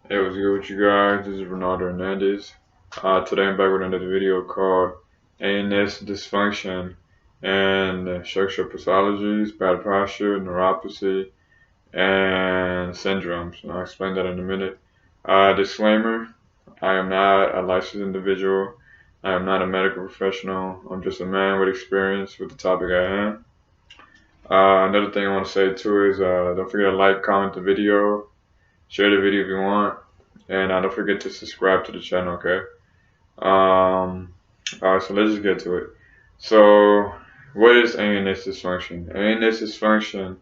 Hey, what's good with you guys? This is Ronaldo Hernandez. Today I'm back with another video called ANS Dysfunction and Structural Pathologies, Bad Posture, Neuropathy, and Syndromes. And I'll explain that in a minute. Disclaimer, I am not a licensed individual. I am not a medical professional. I'm just a man with experience with the topic at hand. Another thing I want to say too is don't forget to like, comment the video, share the video if you want. And don't forget to subscribe to the channel, okay? Alright, so let's just get to it. So, what is ANS dysfunction? ANS dysfunction,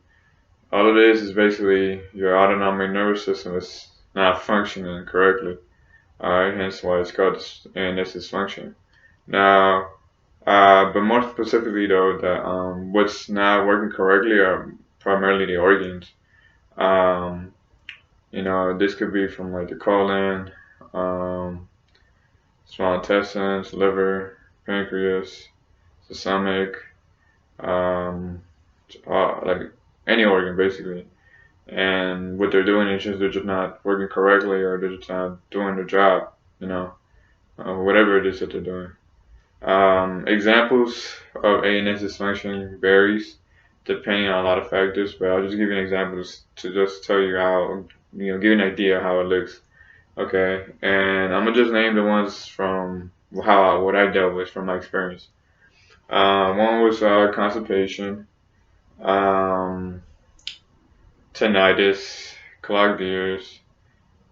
all it is basically your autonomic nervous system is not functioning correctly. Alright, hence why it's called ANS dysfunction. Now, but more specifically though, that what's not working correctly are primarily the organs. Um, this could be from like the colon, small intestines, liver, pancreas, the stomach, um, like any organ basically. And what they're doing is just they're just not working correctly, or they're just not doing their job, whatever it is that they're doing. Examples of ANS dysfunction varies depending on a lot of factors, but I'll just give you an example to just tell you how, give you an idea of how it looks. Okay, and I'm gonna just name the ones from what I dealt with from my experience. One was constipation, um, tinnitus, clogged ears,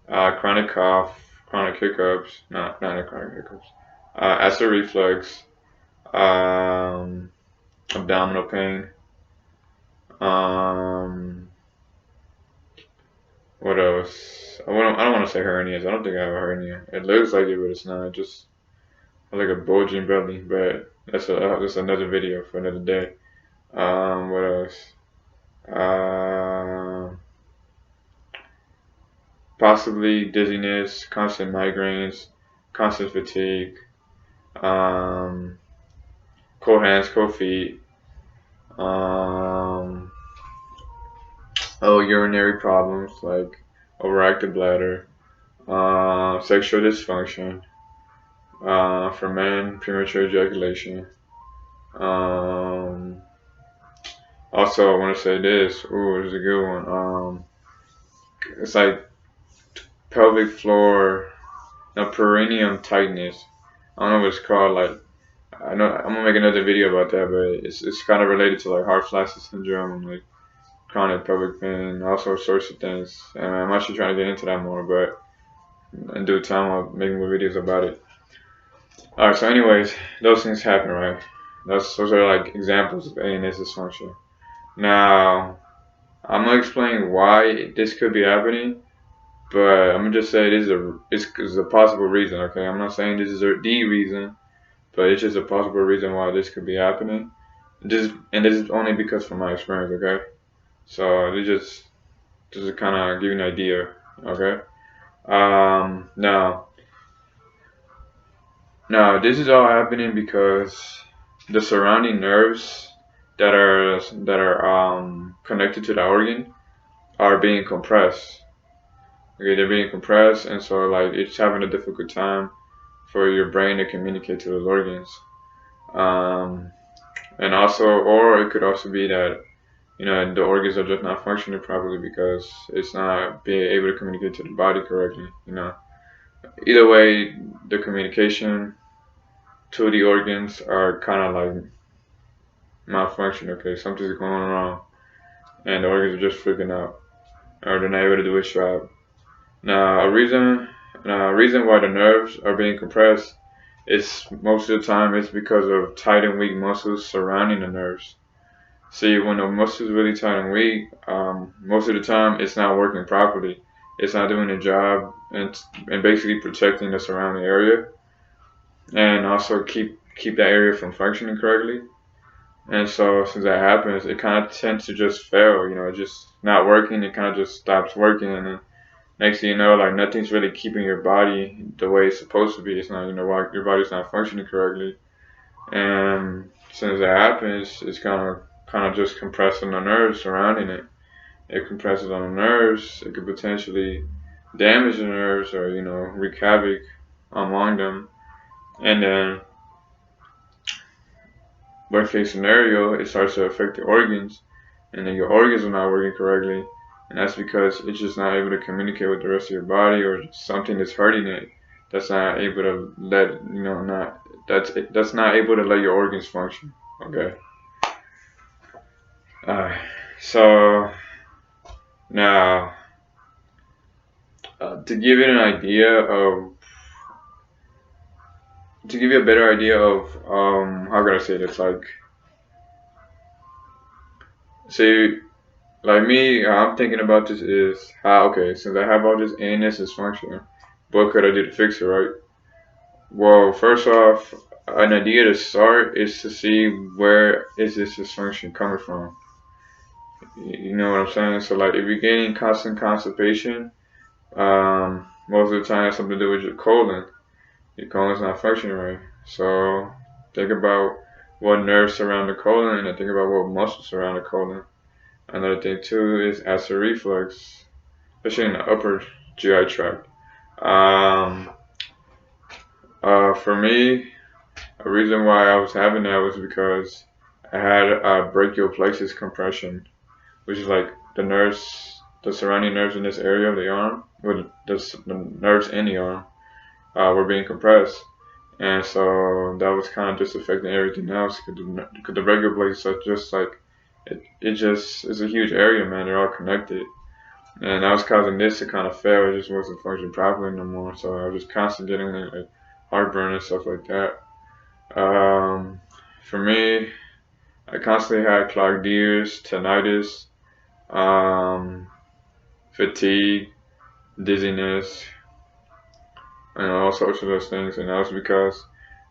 chronic cough, chronic hiccups, not chronic hiccups, acid reflux, um, abdominal pain. Um, what else? I don't want to say hernias. I don't think I have a hernia. It looks like it, but it's not. Just like a bulging belly, but that's another video for another day. What else? Uh, Possibly dizziness, constant migraines, constant fatigue, um, cold hands, cold feet, um, urinary problems like overactive bladder, sexual dysfunction, for men, premature ejaculation. Um, Also, I want to say this. Ooh, this is a good one. It's like pelvic floor, no, perineum tightness. I don't know what it's called. Like, I know I'm gonna make another video about that, but it's kind of related to like hard flaccid syndrome and like chronic pelvic pain, all sorts of things. And I'm actually trying to get into that more, but in due time I'll make more videos about it. All right. So, anyways, those things happen, right? Those are like examples of ANS dysfunction. Now, I'm gonna explain why this could be happening, but I'm gonna just say it's a possible reason. Okay, I'm not saying this is the reason, but it's just a possible reason why this could be happening. This is only because from my experience. Okay, so this just to kind of give you an idea. Okay, now this is all happening because the surrounding nerves that are connected to the organ are being compressed. Okay, they're being compressed, and so like it's having a difficult time for your brain to communicate to those organs. Um, and also, or it could also be that the organs are just not functioning properly because it's not being able to communicate to the body correctly. Either way, the communication to the organs are kind of like malfunctioning. Okay, something's going wrong, and the organs are just freaking out, or they're not able to do its job. Now, a reason why the nerves are being compressed is most of the time it's because of tight and weak muscles surrounding the nerves. See, when the muscles really tight and weak, most of the time it's not working properly. It's not doing the job and basically protecting the surrounding area, and also keep that area from functioning correctly. And so since that happens, it kind of tends to just fail. It's just not working. It kind of just stops working, and then next thing you know, like nothing's really keeping your body the way it's supposed to be. It's not, why your body's not functioning correctly. And since that happens, it's kind of just compressing the nerves surrounding it. It compresses on the nerves. It could potentially damage the nerves or wreak havoc among them. And then worst case scenario, it starts to affect the organs, and then your organs are not working correctly, and that's because it's just not able to communicate with the rest of your body, or something that's hurting it. That's not able to let not that's not able to let your organs function. Okay. Uh, so now, to give you an idea of, to give you a better idea of how can I say this, like, say, like me, how I'm thinking about this is how, okay, since I have all this ANS dysfunction, what could I do to fix it, right? Well, first off, an idea to start is to see where is this dysfunction coming from. You know what I'm saying? So like if you're getting constant constipation, most of the time it's something to do with your colon. Your colon's not functioning right. So think about what nerves surround the colon and think about what muscles surround the colon. Another thing too is acid reflux, especially in the upper GI tract. Um, for me, a reason why I was having that was because I had a brachial plexus compression, which is like the nerves, the surrounding nerves in this area of the arm, with the nerves in the arm, were being compressed. And so that was kind of just affecting everything else because the brachial plexus are just like, it just is a huge area, man. They're all connected. And that was causing this to kind of fail. It just wasn't functioning properly no more. So I was just constantly getting like heartburn and stuff like that. Um, for me, I constantly had clogged ears, tinnitus, um, fatigue, dizziness, and all sorts of those things. And that was because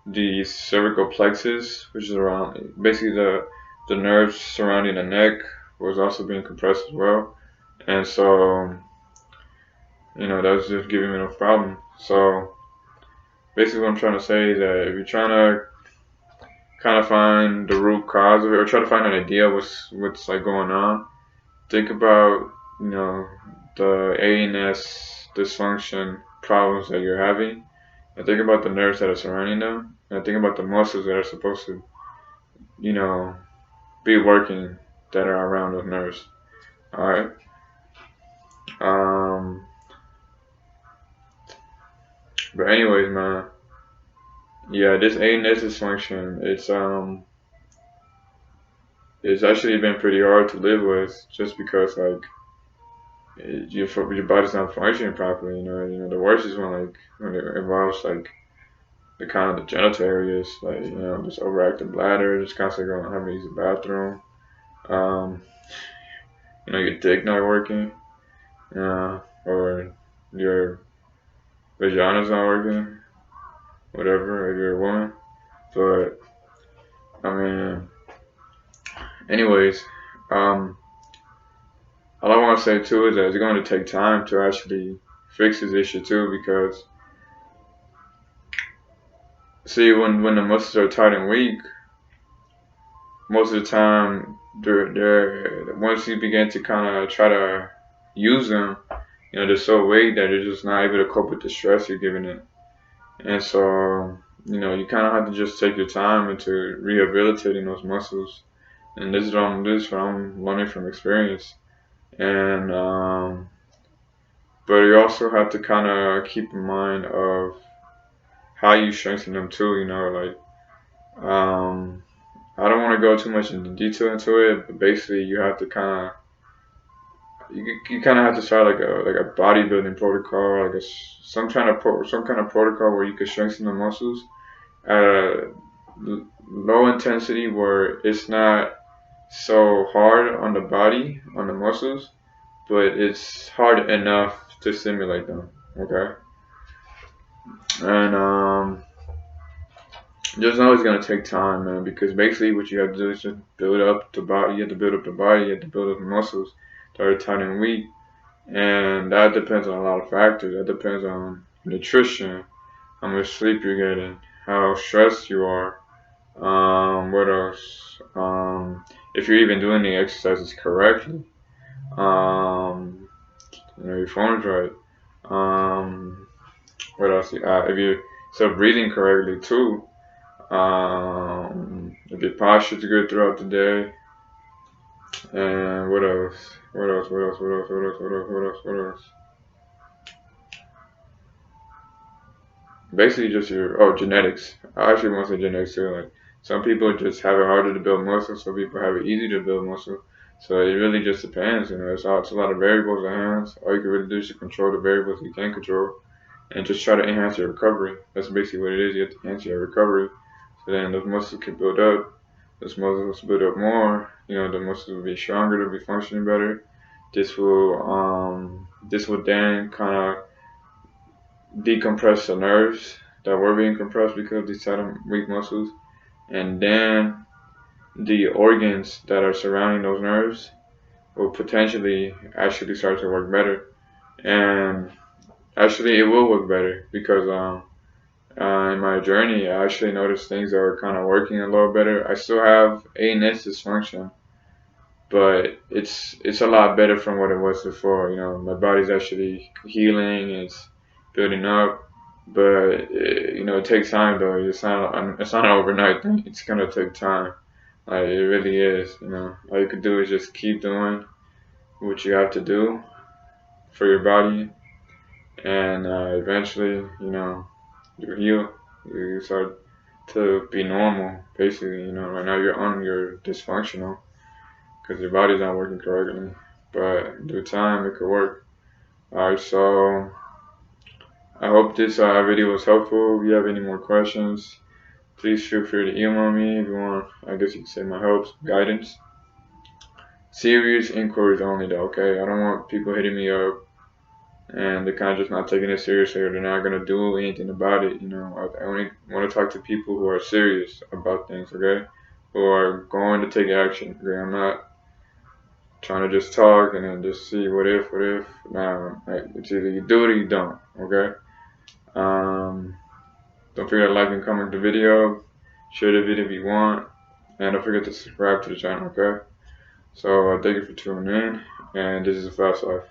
the cervical plexus, which is around basically the nerves surrounding the neck, was also being compressed as well. And so, that was just giving me no problem. So basically, what I'm trying to say is that if you're trying to kind of find the root cause of it, or try to find an idea what's like going on, think about the ANS dysfunction problems that you're having, and think about the nerves that are surrounding them, and think about the muscles that are supposed to you know be working that are around those nerves. All right. Um. But anyways, man. Yeah, this ANS dysfunction, it's actually been pretty hard to live with, just because like your body's not functioning properly. The worst is when it involves like the kind of the genital areas, like just overactive bladder, just constantly going having to use the bathroom. Um, your dick not working, or your vagina's not working, whatever, if you're a woman. But I mean, anyways, um, all I want to say too is that it's going to take time to actually fix this issue too, because see, when the muscles are tight and weak, most of the time they're once you begin to kind of try to use them, they're so weak that you're just not able to cope with the stress you're giving it. And so, you kind of have to just take your time into rehabilitating those muscles. And this is what I'm learning from experience. And but you also have to kind of keep in mind of how you strengthen them too. I don't want to go too much into detail into it, but basically you have to you kind of have to start like a bodybuilding protocol, like some kind of protocol where you can strengthen the muscles at a low intensity where it's not so hard on the body, on the muscles, but it's hard enough to stimulate them. Okay, and just know it's gonna take time, man, because basically what you have to do is just build up the body. You have to build up the body. You have to build up the muscles that are tight and weak, and that depends on a lot of factors. That depends on nutrition, how much sleep you're getting, how stressed you are. What else? If you're even doing the exercises correctly. Your phone's right. What else? If you start breathing correctly too. If your posture's good throughout the day. And what else? What else? What else? What else? What else? What else? What else? What else? Basically, just your genetics. I actually want to say genetics too. Like some people just have it harder to build muscle, some people have it easy to build muscle. So it really just depends. It's a lot of variables in hands. All you can really do is to control the variables you can control, and just try to enhance your recovery. That's basically what it is. You have to enhance your recovery, so then those muscles can build up. Those muscles build up more. The muscles will be stronger. They'll be functioning better. This will then kind of decompress the nerves that were being compressed because of these tight and weak muscles, and then the organs that are surrounding those nerves will potentially actually start to work better. And actually, it will work better because in my journey, I actually noticed things that are kind of working a little better. I still have ANS dysfunction, but it's a lot better from what it was before. My body's actually healing, it's building up, but it takes time though. It's not an overnight thing. It's gonna take time. Like it really is. All you can do is just keep doing what you have to do for your body, and eventually, you heal. You start to be normal. Basically, right now you're dysfunctional because your body's not working correctly. But due time, it could work. Alright, so I hope this video was helpful. If you have any more questions, please feel free to email me if you want. I guess you could say my help, guidance. Serious inquiries only though, okay? I don't want people hitting me up and they're kind of just not taking it seriously or they're not going to do anything about it. I only want to talk to people who are serious about things, okay? Who are going to take action, okay? I'm not trying to just talk and then just see what if. Nah, it's either you do it or you don't, okay? Don't forget to like and comment the video, share the video if you want, and don't forget to subscribe to the channel, okay? So thank you for tuning in, and this is a Fast Life.